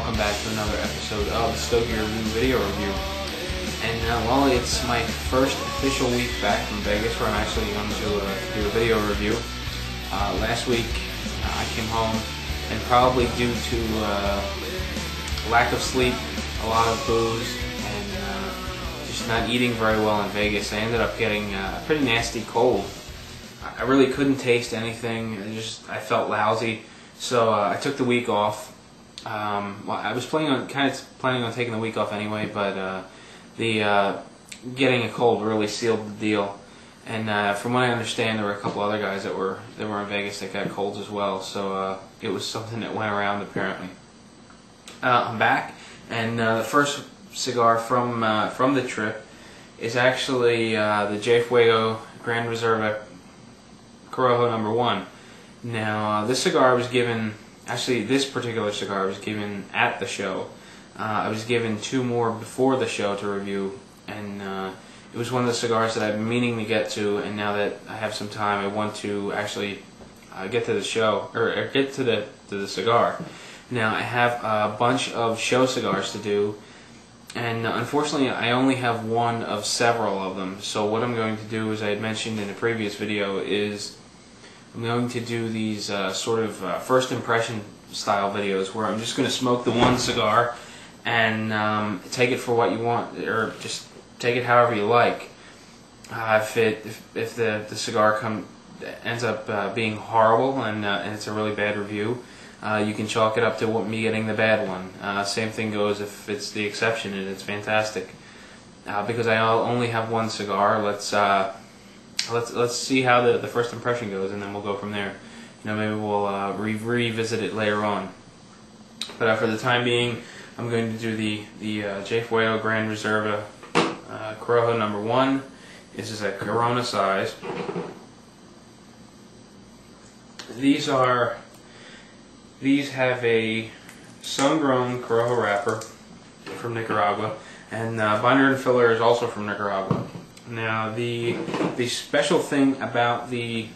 welcome back to another episode of the Stogie Review video review. And well, it's my first official week back from Vegas where I'm actually going to do a video review. Last week I came home and probably due to lack of sleep, a lot of booze, and just not eating very well in Vegas, I ended up getting a pretty nasty cold. I really couldn't taste anything. I felt lousy, so I took the week off. Well, I was planning on taking the week off anyway, but getting a cold really sealed the deal. And from what I understand, there were a couple other guys that were in Vegas that got colds as well. So it was something that went around apparently. I'm back, and the first cigar from the trip is actually the Fuego Gran Reserva Corojo #1. Now this cigar was given. Actually, this particular cigar was given at the show. I was given 2 more before the show to review, and it was one of the cigars that I've been meaning to get to, and now that I have some time, I want to actually get to the show, or get to the cigar. Now, I have a bunch of show cigars to do, and unfortunately, I only have one of several of them. So what I'm going to do, as I had mentioned in a previous video, is I'm going to do these sort of first impression style videos where I'm just going to smoke the one cigar and take it for what you want, or just take it however you like. If the cigar ends up being horrible and it's a really bad review, you can chalk it up to me getting the bad one. Same thing goes if it's the exception and it's fantastic. Because I only have one cigar, let's see how the first impression goes, and then we'll go from there. You know, maybe we'll revisit it later on. But for the time being, I'm going to do the Fuego Gran Reserva Corojo #1. This is a Corona size. These have a sun-grown Corojo wrapper from Nicaragua, and binder and filler is also from Nicaragua. Now, the special thing about the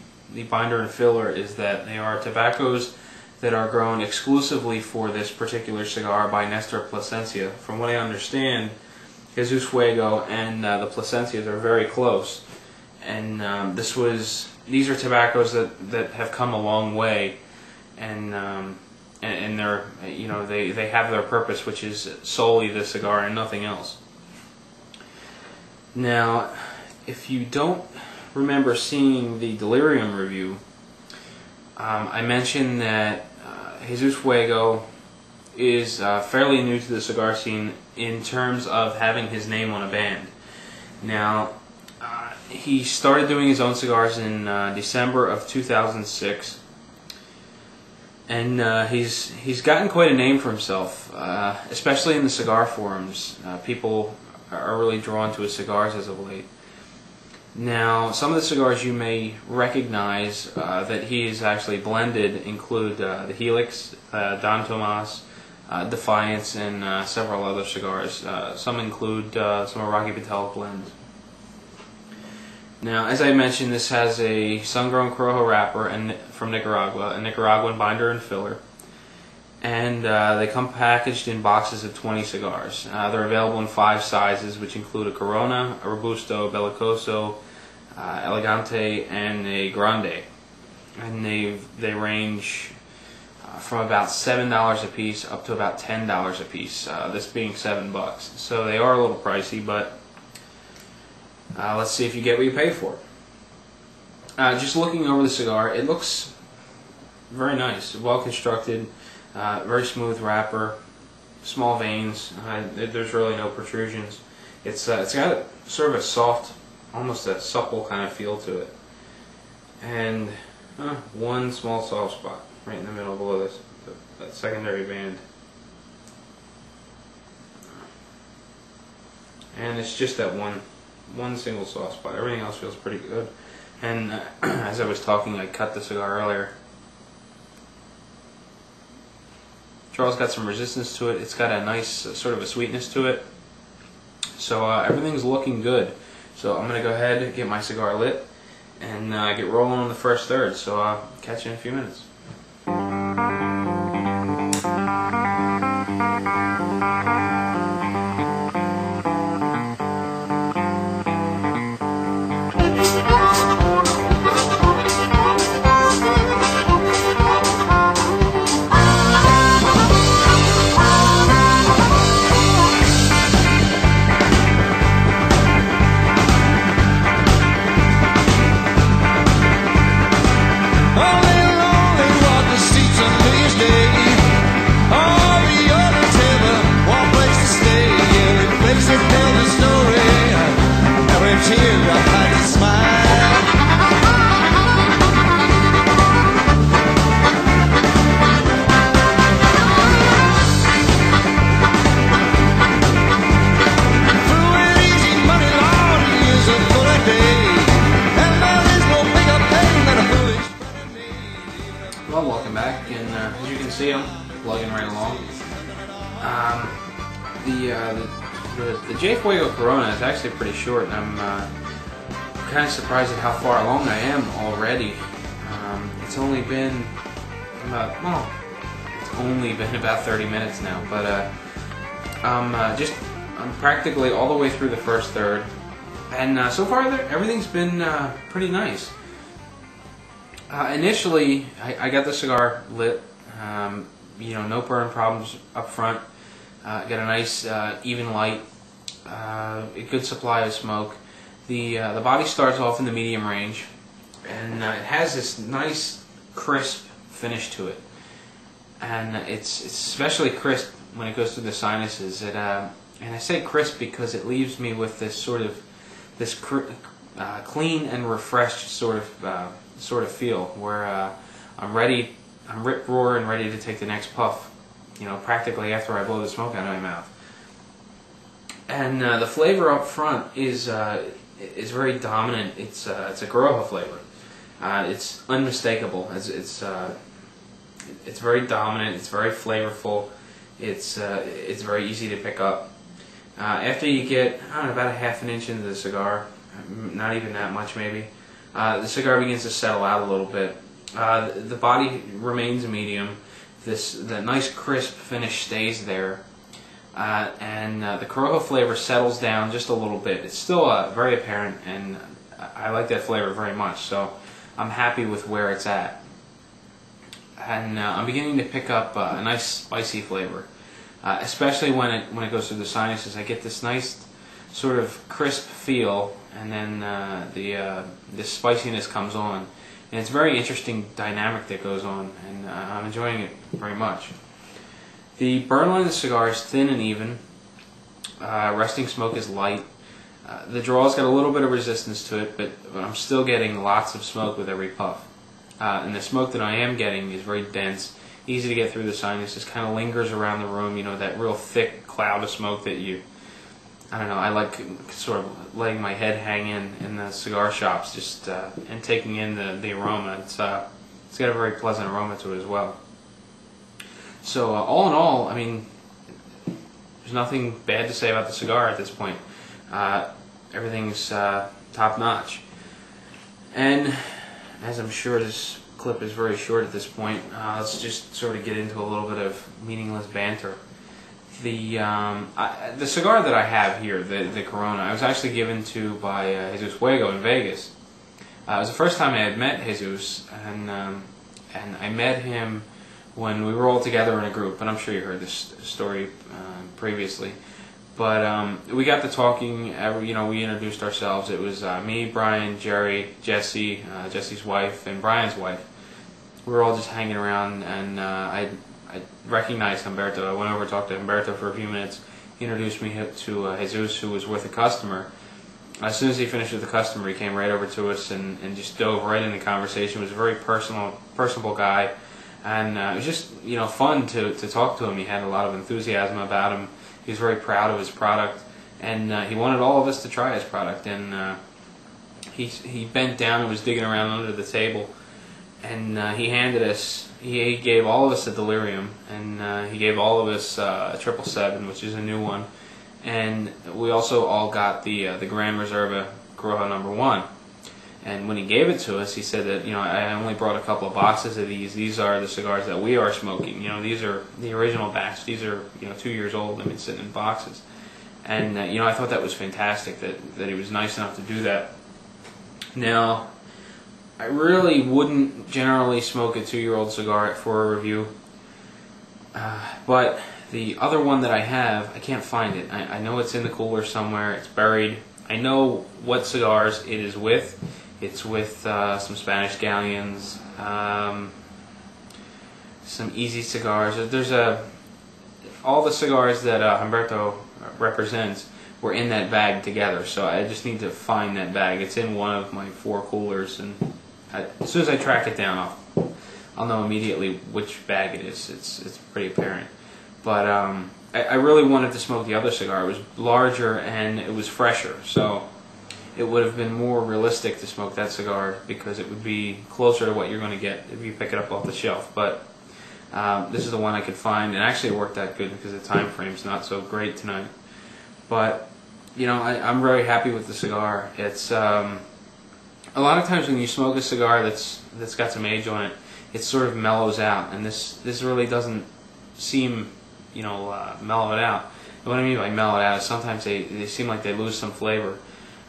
binder and filler is that they are tobaccos that are grown exclusively for this particular cigar by Nestor Plasencia. From what I understand, Jesus Fuego and the Plasencias are very close, and these are tobaccos that have come a long way, and they're, you know, they have their purpose, which is solely the cigar and nothing else. Now, if you don't remember seeing the Delirium review, I mentioned that Jesus Fuego is fairly new to the cigar scene in terms of having his name on a band. Now, he started doing his own cigars in December of 2006, and he's gotten quite a name for himself, especially in the cigar forums. People are really drawn to his cigars as of late. Now, some of the cigars you may recognize that he's actually blended include the Helix, Don Tomas, Defiance, and several other cigars. Some include some of Rocky Patel's blends. Now, as I mentioned, this has a sun-grown Corojo wrapper from Nicaragua, a Nicaraguan binder and filler. And they come packaged in boxes of 20 cigars. They're available in 5 sizes, which include a Corona, a Robusto, Bellicoso, Elegante, and a Grande. And they range from about $7 a piece up to about $10 a piece. This being $7. So they are a little pricey, but let's see if you get what you pay for. Just looking over the cigar, it looks very nice, well constructed. Very smooth wrapper, small veins. There's really no protrusions. It's got sort of a soft, almost a supple kind of feel to it, and one small soft spot right in the middle below this, that secondary band. And it's just that one single soft spot. Everything else feels pretty good. And as I was talking, I cut the cigar earlier. Charles got some resistance to it. It's got a nice sort of a sweetness to it. So everything's looking good. So I'm going to go ahead and get my cigar lit and get rolling on the first third. So I'll catch you in a few minutes. Well, welcome back, and as you can see, I'm plugging right along. The J Fuego Corona is actually pretty short, and I'm kind of surprised at how far along I am already. It's only been about, well, it's only been about 30 minutes now, but I'm practically all the way through the first third, and so far everything's been pretty nice. Initially, I got the cigar lit, you know, no burn problems up front, got a nice even light, a good supply of smoke. The body starts off in the medium range, and it has this nice crisp finish to it, and it's especially crisp when it goes through the sinuses. And I say crisp because it leaves me with this sort of clean and refreshed sort of feel, where I'm rip roar and ready to take the next puff, you know, practically after I blow the smoke out of my mouth. And the flavor up front is very dominant. It's a Corojo flavor. It's unmistakable. It's very dominant. It's very flavorful. It's very easy to pick up. After you get, I don't know, about a half an inch into the cigar, not even that much maybe, the cigar begins to settle out a little bit. The body remains medium. That nice crisp finish stays there, and the Corojo flavor settles down just a little bit. It's still very apparent, and I like that flavor very much. So I'm happy with where it's at, and I'm beginning to pick up a nice spicy flavor, especially when it goes through the sinuses. I get this nice sort of crisp feel, and then the spiciness comes on, and it's a very interesting dynamic that goes on, and I'm enjoying it very much. The burn line of the cigar is thin and even. Resting smoke is light. The draw's got a little bit of resistance to it, but I'm still getting lots of smoke with every puff. And the smoke that I am getting is very dense, easy to get through the sinuses, kind of lingers around the room, you know, that real thick cloud of smoke that I don't know, I like sort of letting my head hang in the cigar shops, just and taking in the aroma. It's got a very pleasant aroma to it as well. So all in all, I mean, there's nothing bad to say about the cigar at this point. Everything's top notch. And as I'm sure this clip is very short at this point, let's just sort of get into a little bit of meaningless banter. The cigar that I have here, the Corona, I was actually given to by Jesus Fuego in Vegas. It was the first time I had met Jesus, and I met him when we were all together in a group, and I'm sure you heard this story previously. But we got to talking. You know, we introduced ourselves. It was me, Brian, Jerry, Jesse, Jesse's wife, and Brian's wife. We were all just hanging around, and I recognized Humberto. I went over and talked to Humberto for a few minutes. He introduced me to Jesus, who was with a customer. As soon as he finished with the customer, he came right over to us and just dove right into the conversation. He was a very personable guy, and it was just, you know, fun to talk to him. He had a lot of enthusiasm about him. He was very proud of his product, and he wanted all of us to try his product. And he bent down and was digging around under the table, and he handed us. He gave all of us a Delirium, and he gave all of us a 777, which is a new one, and we also all got the Gran Reserva Corojo #1. And when he gave it to us, he said that, you know, I only brought a couple of boxes of these. These are the cigars that we are smoking. You know, these are the original batch. These are, you know, 2 years old. They've been sitting in boxes, and you know, I thought that was fantastic that he was nice enough to do that. Now, I really wouldn't generally smoke a 2-year-old cigar for a review, but the other one that I have, I can't find it. I know it's in the cooler somewhere. It's buried. I know what cigars it is with. It's with some Spanish Galleons, some Easy cigars. There's all the cigars that Humberto represents were in that bag together, so I just need to find that bag. It's in one of my 4 coolers, and as soon as I track it down, I'll know immediately which bag it is. It's pretty apparent. But I really wanted to smoke the other cigar. It was larger and it was fresher, so it would have been more realistic to smoke that cigar because it would be closer to what you're going to get if you pick it up off the shelf. But this is the one I could find, and actually it worked out good because the time frame's not so great tonight. But you know, I'm very happy with the cigar. It's a lot of times when you smoke a cigar that's got some age on it, it sort of mellows out, and this really doesn't seem, you know, mellowed out. And what I mean by mellowed out is sometimes they seem like they lose some flavor.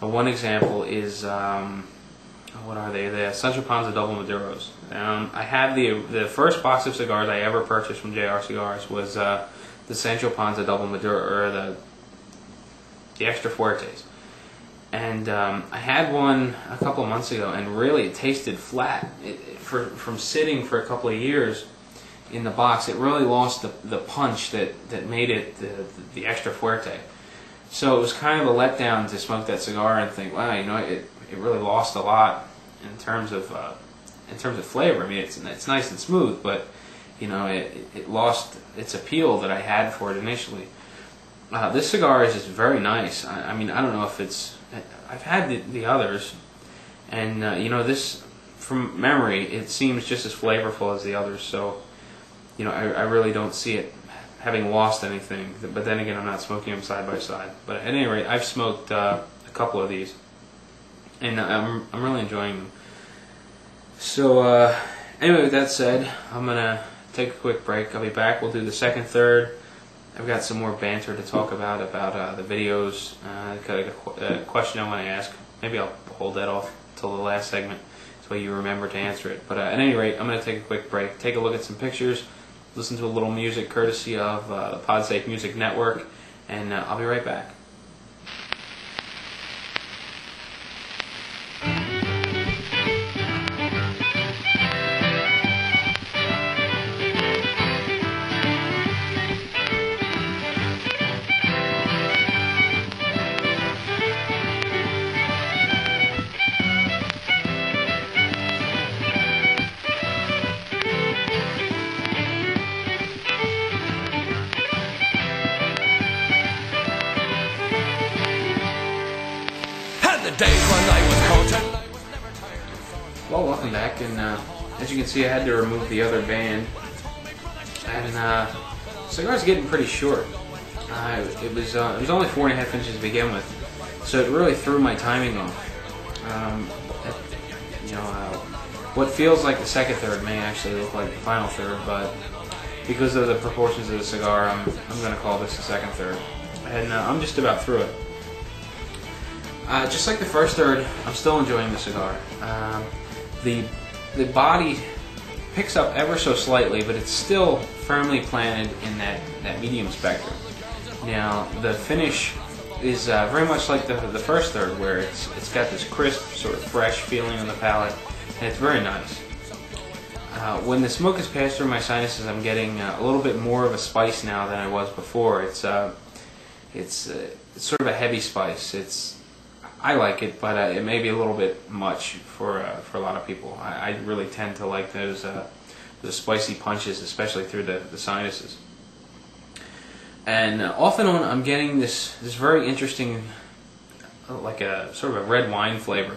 One example is what are they? The Sancho Panza Double Maduros. I had the first box of cigars I ever purchased from JR Cigars was the Sancho Panza Double Maduro, or the Extra Fuertes. And I had one a couple of months ago, and really it tasted flat. From sitting for a couple of years in the box, it really lost the punch that made it the Extra Fuerte. So it was kind of a letdown to smoke that cigar and think, wow, you know, it really lost a lot in terms of flavor. I mean, it's nice and smooth, but you know, it lost its appeal that I had for it initially. This cigar is just very nice. I mean, I don't know if it's... I've had the others, and you know, this, from memory, it seems just as flavorful as the others. So, you know, I really don't see it having lost anything. But then again, I'm not smoking them side by side. But at any rate, I've smoked a couple of these, and I'm really enjoying them. So anyway, with that said, I'm gonna take a quick break. I'll be back. We'll do the second, third. I've got some more banter to talk about the videos. Got a question I want to ask. Maybe I'll hold that off till the last segment, so you remember to answer it. But at any rate, I'm going to take a quick break, take a look at some pictures, listen to a little music courtesy of the PodSafe Music Network, and I'll be right back. Well, welcome back, and as you can see, I had to remove the other band, and the cigar's getting pretty short. It was only 4.5 inches to begin with, so it really threw my timing off. You know, what feels like the second third may actually look like the final third, but because of the proportions of the cigar, I'm going to call this the second third, and I'm just about through it. Just like the first third, I'm still enjoying the cigar. The body picks up ever so slightly, but it's still firmly planted in that medium spectrum. Now, the finish is very much like the first third, where it's got this crisp, sort of fresh feeling on the palate, and it's very nice. When the smoke has passed through my sinuses, I'm getting a little bit more of a spice now than I was before. It's sort of a heavy spice. I like it, but it may be a little bit much for a lot of people. I really tend to like those spicy punches, especially through the sinuses. And off and on, I'm getting this very interesting, like a sort of a red wine flavor.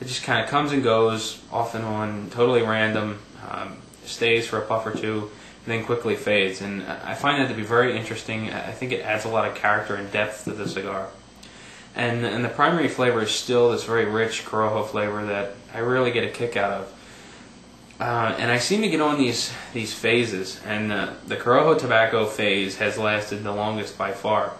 It just kind of comes and goes, off and on, totally random, stays for a puff or two, and then quickly fades. And I find that to be very interesting. I think it adds a lot of character and depth to the cigar. And the primary flavor is still this very rich Corojo flavor that I really get a kick out of. And I seem to get on these phases, and the Corojo tobacco phase has lasted the longest by far.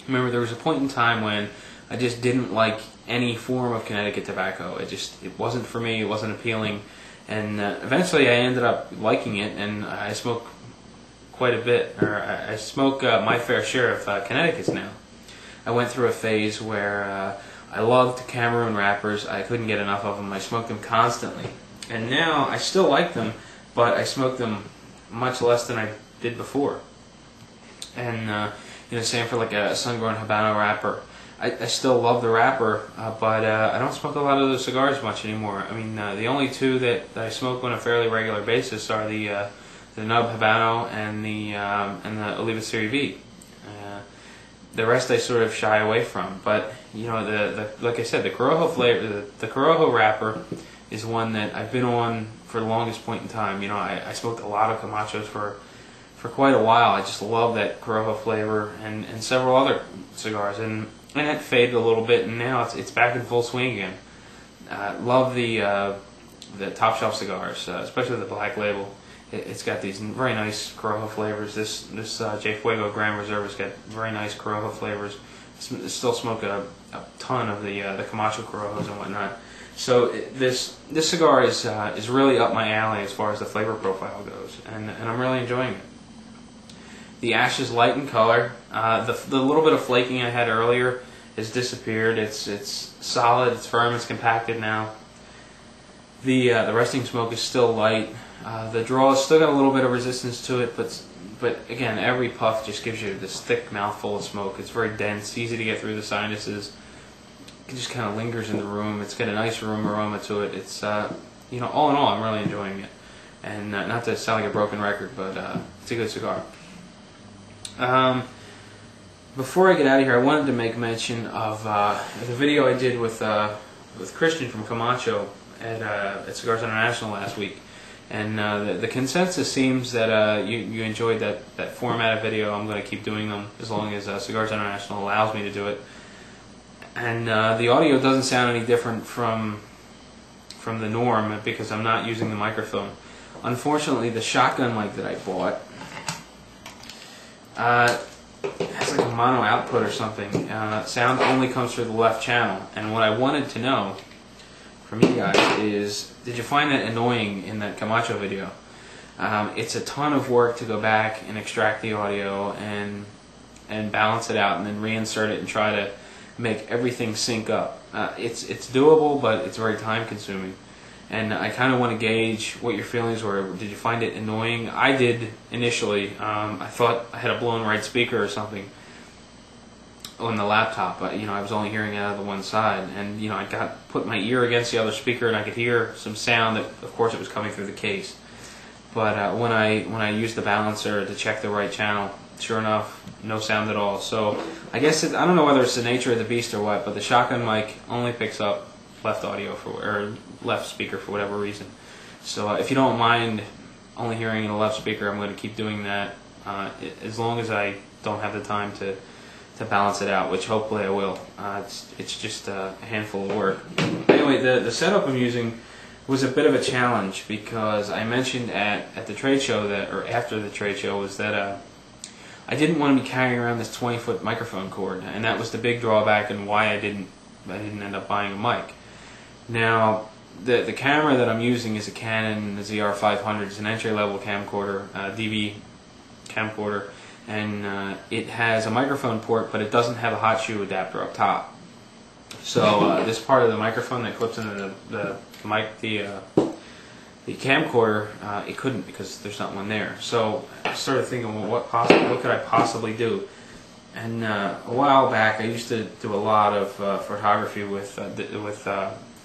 Remember, there was a point in time when I just didn't like any form of Connecticut tobacco. It wasn't for me, it wasn't appealing, and eventually I ended up liking it, and I smoke quite a bit, or I smoke my fair share of Connecticut's now. I went through a phase where I loved Cameroon wrappers. I couldn't get enough of them. I smoked them constantly. And now I still like them, but I smoke them much less than I did before. And you know, same for like a sun-grown Habano wrapper. I still love the wrapper, but I don't smoke a lot of those cigars much anymore. I mean, the only two that I smoke on a fairly regular basis are the Nub Habano and the Oliva Serie V. the rest I sort of shy away from. But you know, the like I said, the Corojo flavor, the Corojo wrapper is one that I've been on for the longest point in time. You know, I smoked a lot of Camachos for quite a while. I just love that Corojo flavor and several other cigars, and it faded a little bit, and now it's back in full swing again. Love the top shelf cigars, especially the Black Label. It's got these very nice Corojo flavors. This J Fuego Gran Reserva's got very nice Corojo flavors. Still smoke a ton of the Camacho Corojos and whatnot. So this cigar is really up my alley as far as the flavor profile goes, and I'm really enjoying it. The ash is light in color. The little bit of flaking I had earlier has disappeared. It's solid. It's firm. It's compacted now. The resting smoke is still light. The draw has still got a little bit of resistance to it, but again, every puff just gives you this thick mouthful of smoke. It's very dense, easy to get through the sinuses. It just kind of lingers in the room. It's got a nice room aroma to it. It's you know, all in all, I'm really enjoying it. And not to sound like a broken record, but it's a good cigar. Before I get out of here, I wanted to make mention of the video I did with Christian from Camacho at Cigars International last week. And the consensus seems that you enjoyed that format of video. I'm going to keep doing them as long as Cigars International allows me to do it. And the audio doesn't sound any different from the norm because I'm not using the microphone. Unfortunately, the shotgun mic that I bought has like a mono output or something. Sound only comes through the left channel. And what I wanted to know from you guys is, did you find that annoying in that Camacho video? It's a ton of work to go back and extract the audio and balance it out and then reinsert it and try to make everything sync up. It's doable, but it's very time consuming. And I kind of want to gauge what your feelings were. Did you find it annoying? I did initially. I thought I had a blown right speaker or something on the laptop. You know, I was only hearing out of the one side, and you know, I put my ear against the other speaker, and I could hear some sound. That, of course, it was coming through the case. But when I used the balancer to check the right channel, sure enough, no sound at all. So I guess I don't know whether it's the nature of the beast or what, but the shotgun mic only picks up left audio or left speaker for whatever reason. So if you don't mind only hearing in a left speaker, I'm going to keep doing that as long as I don't have the time to balance it out, which hopefully I will. It's just a handful of work. Anyway, the setup I'm using was a bit of a challenge because I mentioned at the trade show or after the trade show was that I didn't want to be carrying around this 20-foot microphone cord, and that was the big drawback and why I didn't end up buying a mic. Now, the camera that I'm using is a Canon ZR500. It's an entry-level camcorder, DV camcorder, and it has a microphone port, but it doesn't have a hot shoe adapter up top. So this part of the microphone that clips into the camcorder, it couldn't because there's not one there. So I started thinking, well, what could I possibly do? And a while back, I used to do a lot of photography with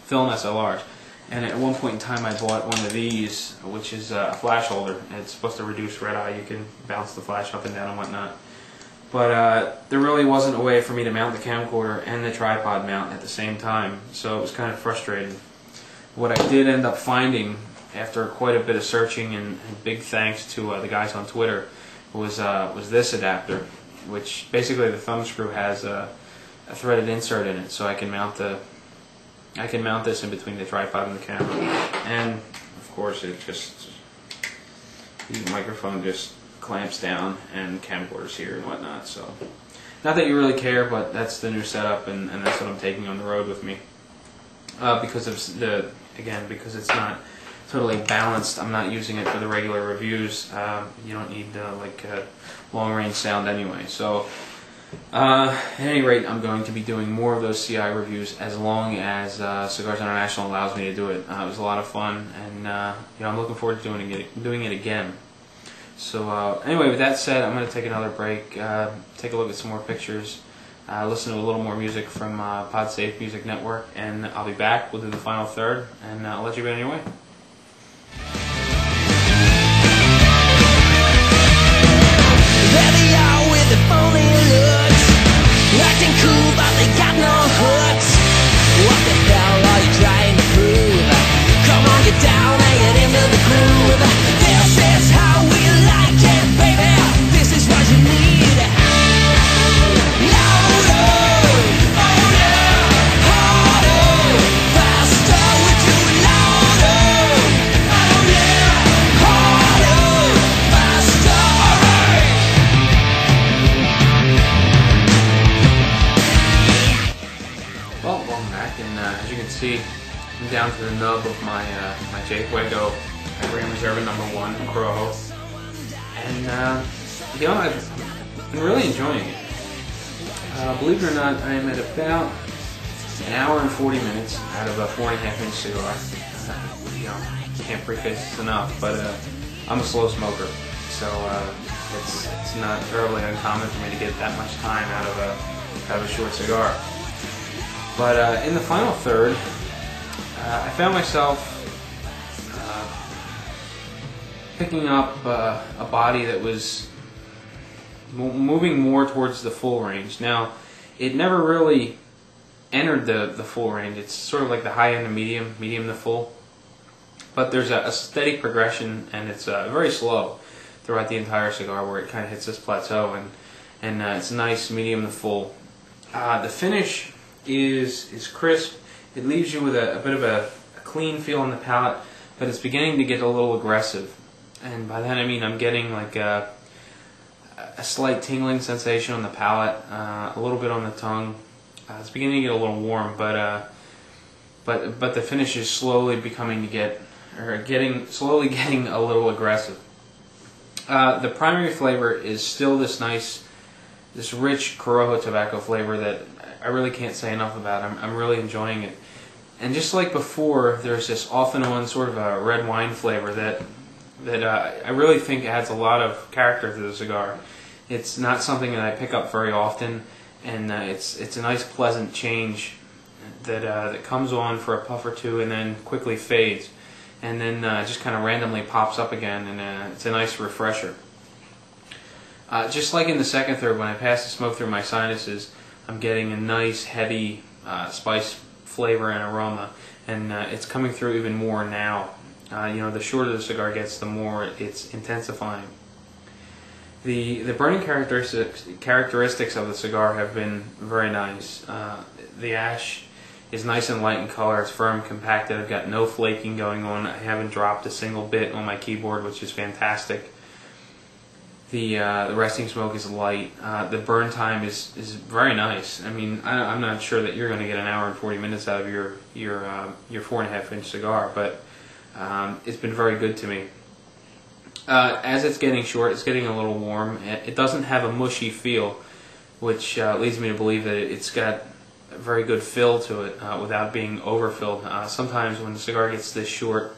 film SLRs, and at one point in time I bought one of these, which is a flash holder. It's supposed to reduce red eye. You can bounce the flash up and down and whatnot. But there really wasn't a way for me to mount the camcorder and the tripod mount at the same time, so it was kind of frustrating. What I did end up finding after quite a bit of searching, and big thanks to the guys on Twitter, was this adapter, which basically the thumb screw has a threaded insert in it, so I can mount this in between the tripod and the camera. And of course, the microphone just clamps down, and camcorder's here and whatnot. So, not that you really care, but that's the new setup, and that's what I'm taking on the road with me. Because because it's not totally balanced, I'm not using it for the regular reviews. You don't need long range sound anyway. So at any rate, I'm going to be doing more of those CI reviews as long as Cigars International allows me to do it. It was a lot of fun, and I'm looking forward to doing it again. So anyway, with that said, I'm going to take another break, take a look at some more pictures, listen to a little more music from PodSafe Music Network, and I'll be back. We'll do the final third, and I'll let you get on your way. There they are with the phony looks. down to the nub of my my Fuego Gran Reserva #1 Corojo, and you know, I've been really enjoying it. Believe it or not, I am at about an hour and 40 minutes out of a 4.5-inch cigar. You know, can't preface this enough, but I'm a slow smoker, so it's not terribly uncommon for me to get that much time out of a short cigar. But in the final third, I found myself picking up a body that was moving more towards the full range. Now, it never really entered the full range. It's sort of like the high end to medium, medium to full. But there's a steady progression, and it's very slow throughout the entire cigar, where it kind of hits this plateau, and it's nice medium to full. The finish is crisp. It leaves you with a bit of a clean feel on the palate, but it's beginning to get a little aggressive. And by that I mean I'm getting like a slight tingling sensation on the palate, a little bit on the tongue. It's beginning to get a little warm, but the finish is slowly slowly getting a little aggressive. The primary flavor is still this rich Corojo tobacco flavor that I really can't say enough about. I'm really enjoying it. And just like before, there's this off and on sort of a red wine flavor that I really think adds a lot of character to the cigar. It's not something that I pick up very often, and it's a nice pleasant change that comes on for a puff or two and then quickly fades, and then just kind of randomly pops up again, and it's a nice refresher. Just like in the second third, when I pass the smoke through my sinuses, I'm getting a nice heavy spice flavor and aroma, and it's coming through even more now. You know, the shorter the cigar gets, the more it's intensifying. The burning characteristics of the cigar have been very nice. The ash is nice and light in color. It's firm, compacted. I've got no flaking going on. I haven't dropped a single bit on my keyboard, which is fantastic. The resting smoke is light. The burn time is very nice. I mean, I'm not sure that you're going to get an hour and 40 minutes out of your 4.5-inch cigar, but it's been very good to me. As it's getting short, it's getting a little warm. It doesn't have a mushy feel, which leads me to believe that it's got a very good fill to it without being overfilled. Sometimes when the cigar gets this short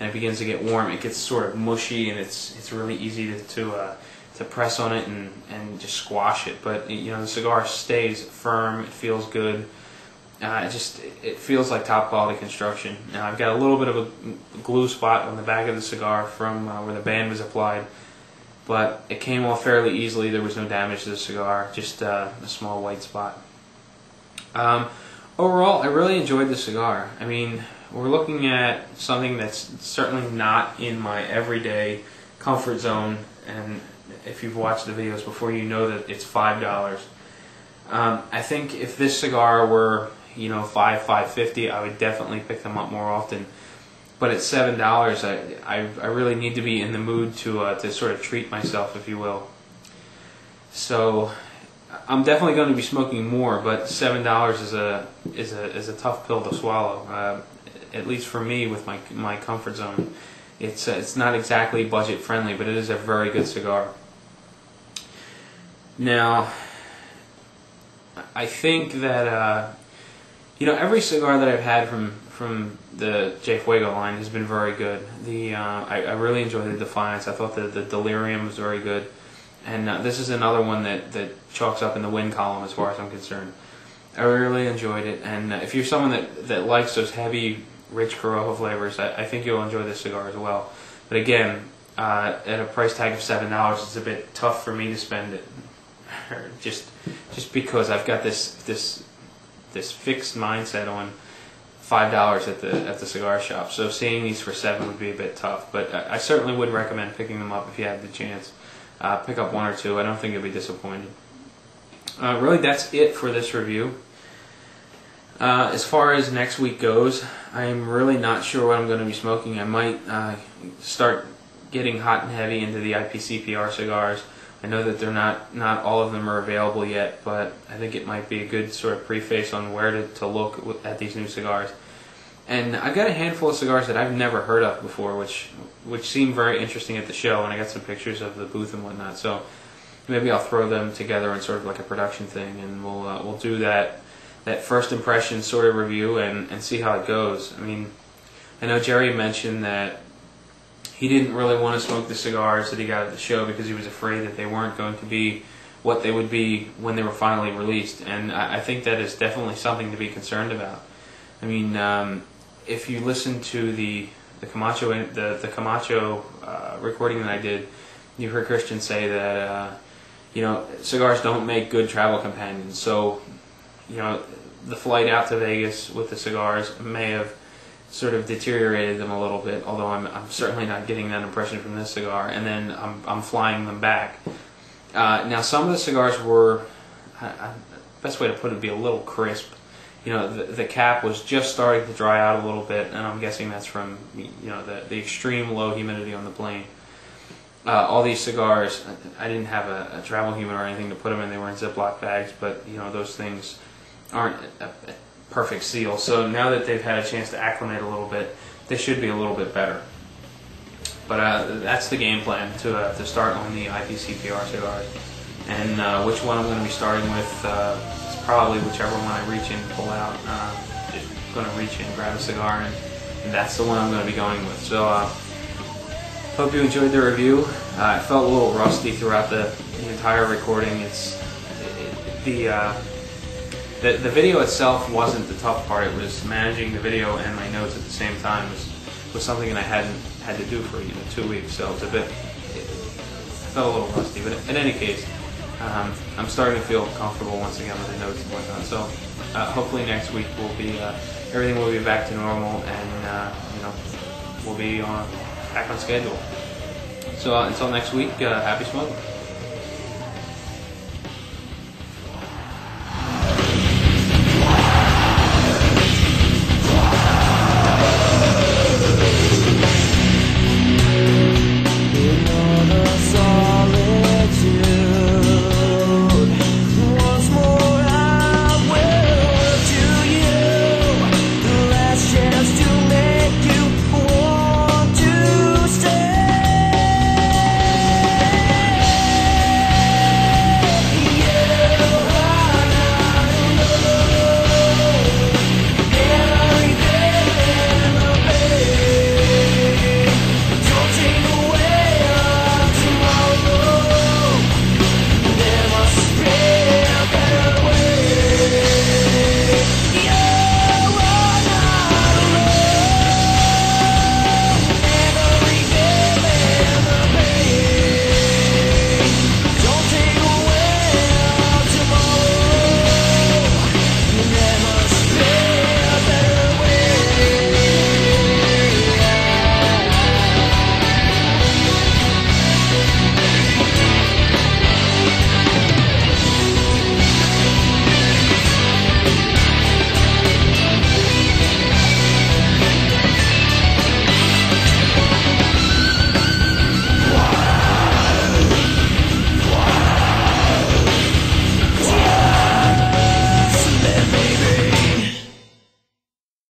and it begins to get warm, it gets sort of mushy, and it's really easy to press on it and just squash it. But you know, the cigar stays firm. It feels good. It feels like top quality construction. Now, I've got a little bit of a glue spot on the back of the cigar from where the band was applied, but it came off fairly easily. There was no damage to the cigar, just a small white spot. Overall, I really enjoyed the cigar. I mean, we're looking at something that's certainly not in my everyday comfort zone, and if you've watched the videos before, you know that it's $5. I think if this cigar were, you know, $5.50, I would definitely pick them up more often. But at $7, I really need to be in the mood to sort of treat myself, if you will. So I'm definitely going to be smoking more, but $7 is a tough pill to swallow. At least for me, with my comfort zone, it's not exactly budget friendly, but it is a very good cigar. Now, I think that you know, every cigar that I've had from the Fuego line has been very good. I really enjoyed the Defiance. I thought the Delirium was very good, and this is another one that chalks up in the win column as far as I'm concerned. I really enjoyed it, and if you're someone that likes those heavy, rich Corojo flavors, I think you'll enjoy this cigar as well. But again, at a price tag of $7, it's a bit tough for me to spend it. just because I've got this fixed mindset on $5 at the cigar shop. So seeing these for $7 would be a bit tough. But I certainly would recommend picking them up if you have the chance. Pick up one or two. I don't think you'll be disappointed. Really, that's it for this review. As far as next week goes, I'm really not sure what I'm going to be smoking. I might start getting hot and heavy into the IPCPR cigars. I know that they're not all of them are available yet, but I think it might be a good sort of preface on where to look at these new cigars. And I've got a handful of cigars that I've never heard of before, which seem very interesting at the show, and I got some pictures of the booth and whatnot. So maybe I'll throw them together in sort of like a production thing, and we'll do that first impression sort of review and see how it goes. I mean, I know Jerry mentioned that he didn't really want to smoke the cigars that he got at the show because he was afraid that they weren't going to be what they would be when they were finally released, and I think that is definitely something to be concerned about. I mean, if you listen to the Camacho recording that I did, you heard Christian say that you know, cigars don't make good travel companions. So, you know, the flight out to Vegas with the cigars may have sort of deteriorated them a little bit, although I'm certainly not getting that impression from this cigar. And then I'm flying them back. Now, some of the cigars were, best way to put it would be a little crisp. You know, the cap was just starting to dry out a little bit, and I'm guessing that's from, you know, the extreme low humidity on the plane. All these cigars, I didn't have a travel humidor or anything to put them in. They were in Ziploc bags, but you know, those things aren't a perfect seal. So now that they've had a chance to acclimate a little bit, they should be a little bit better. But that's the game plan to start on the IPC PR cigars. And which one I'm going to be starting with is probably whichever one I reach in and pull out. Just going to reach in and grab a cigar, and that's the one I'm going to be going with. So hope you enjoyed the review. I felt a little rusty throughout the entire recording. The video itself wasn't the tough part. It was managing the video and my notes at the same time was something that I hadn't had to do for 2 weeks. So it felt a little rusty. But in any case, I'm starting to feel comfortable once again with the notes and whatnot. So hopefully next week everything will be back to normal, and you know, we'll be back on schedule. So until next week, happy smoking.